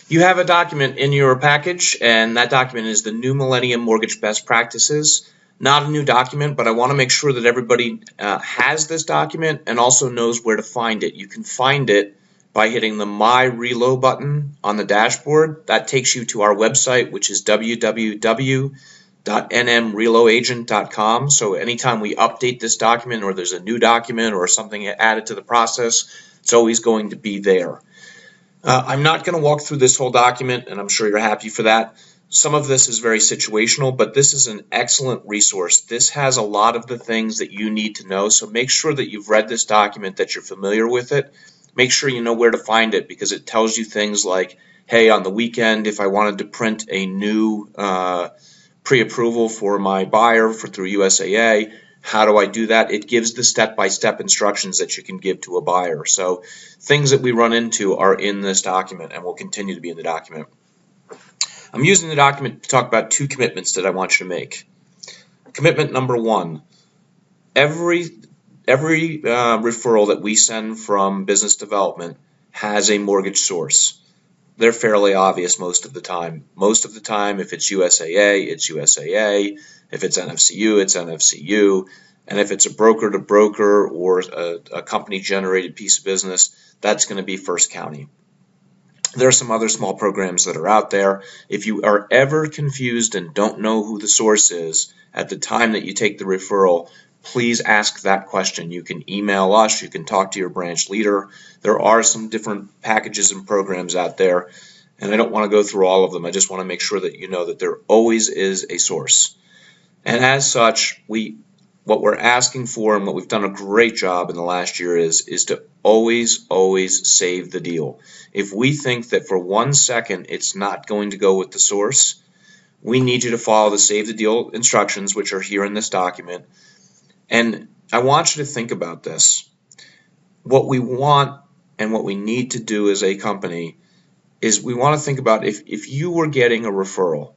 You have a document in your package, and that document is the New Millennium Mortgage Best Practices. Not a new document, but I want to make sure that everybody has this document and also knows where to find it. You can find it by hitting the My Reload button on the dashboard. That takes you to our website, which is www.nmreloagent.com. So anytime we update this document or there's a new document or something added to the process, it's always going to be there. I'm not going to walk through this whole document, and I'm sure you're happy for that. Some of this is very situational, but this is an excellent resource. This has a lot of the things that you need to know, so make sure that you've read this document, that you're familiar with it. Make sure you know where to find it, because it tells you things like, hey, on the weekend, if I wanted to print a new pre-approval for my buyer through USAA, how do I do that? It gives the step-by-step instructions that you can give to a buyer. So things that we run into are in this document and will continue to be in the document. I'm using the document to talk about two commitments that I want you to make. Commitment number one, every referral that we send from business development has a mortgage source. They're fairly obvious most of the time. Most of the time, if it's USAA, it's USAA. If it's NFCU, it's NFCU. And if it's a broker-to-broker or a company-generated piece of business, that's going to be First County. There are some other small programs that are out there. If you are ever confused and don't know who the source is at the time that you take the referral, please ask that question. You can email us, you can talk to your branch leader. There are some different packages and programs out there, and I don't want to go through all of them. I just want to make sure that you know that there always is a source. And as such, what we're asking for, and what we've done a great job in the last year, is to always save the deal. If we think that for 1 second it's not going to go with the source, we need you to follow the save the deal instructions, which are here in this document. And I want you to think about this. What we want and what we need to do as a company is we want to think about if you were getting a referral,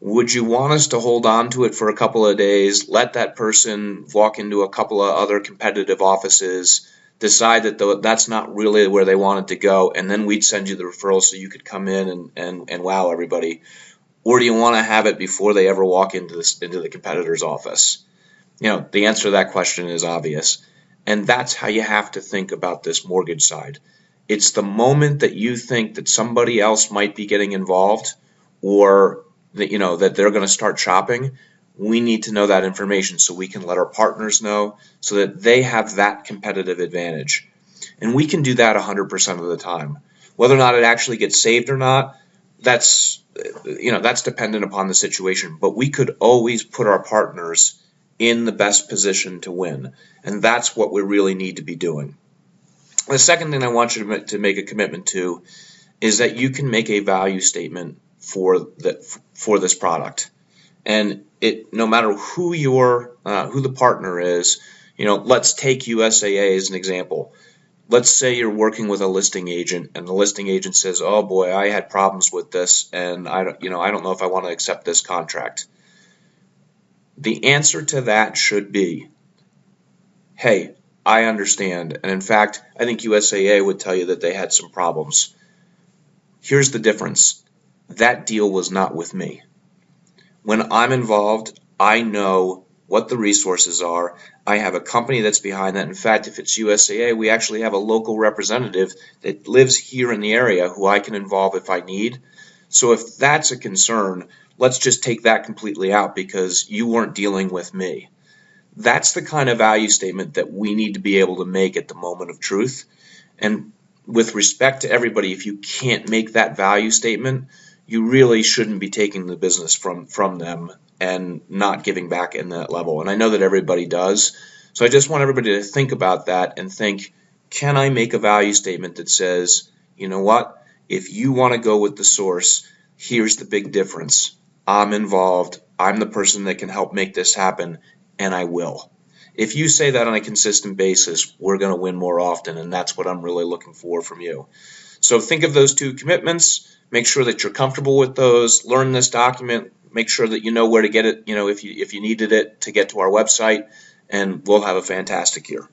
would you want us to hold on to it for a couple of days, let that person walk into a couple of other competitive offices, decide that that's not really where they wanted to go, and then we'd send you the referral so you could come in and wow everybody? Or do you want to have it before they ever walk into the competitor's office? You know, the answer to that question is obvious. And that's how you have to think about this mortgage side. It's the moment that you think that somebody else might be getting involved, or that they're going to start shopping, we need to know that information so we can let our partners know so that they have that competitive advantage. And we can do that 100% of the time. Whether or not it actually gets saved or not, that's dependent upon the situation. But we could always put our partners in the best position to win. And that's what we really need to be doing. The second thing I want you to make a commitment to is that you can make a value statement for this product. And no matter who the partner is, let's take USAA as an example. Let's say you're working with a listing agent, and the listing agent says, "Oh boy, I had problems with this, and I don't know if I want to accept this contract." The answer to that should be, "Hey, I understand, and in fact, I think USAA would tell you that they had some problems. Here's the difference. That deal was not with me. When I'm involved, I know what the resources are. I have a company that's behind that. In fact, if it's USAA, we actually have a local representative that lives here in the area who I can involve if I need. So if that's a concern, let's just take that completely out because you weren't dealing with me." That's the kind of value statement that we need to be able to make at the moment of truth. And with respect to everybody, if you can't make that value statement, you really shouldn't be taking the business from them and not giving back in that level. And I know that everybody does. So I just want everybody to think about that and think, can I make a value statement that says, you know what, if you want to go with the source, here's the big difference. I'm involved. I'm the person that can help make this happen, and I will. If you say that on a consistent basis, we're going to win more often, and that's what I'm really looking for from you. So think of those two commitments. Make sure that you're comfortable with those. Learn this document. Make sure that you know where to get it, if you needed it, to get to our website, and we'll have a fantastic year.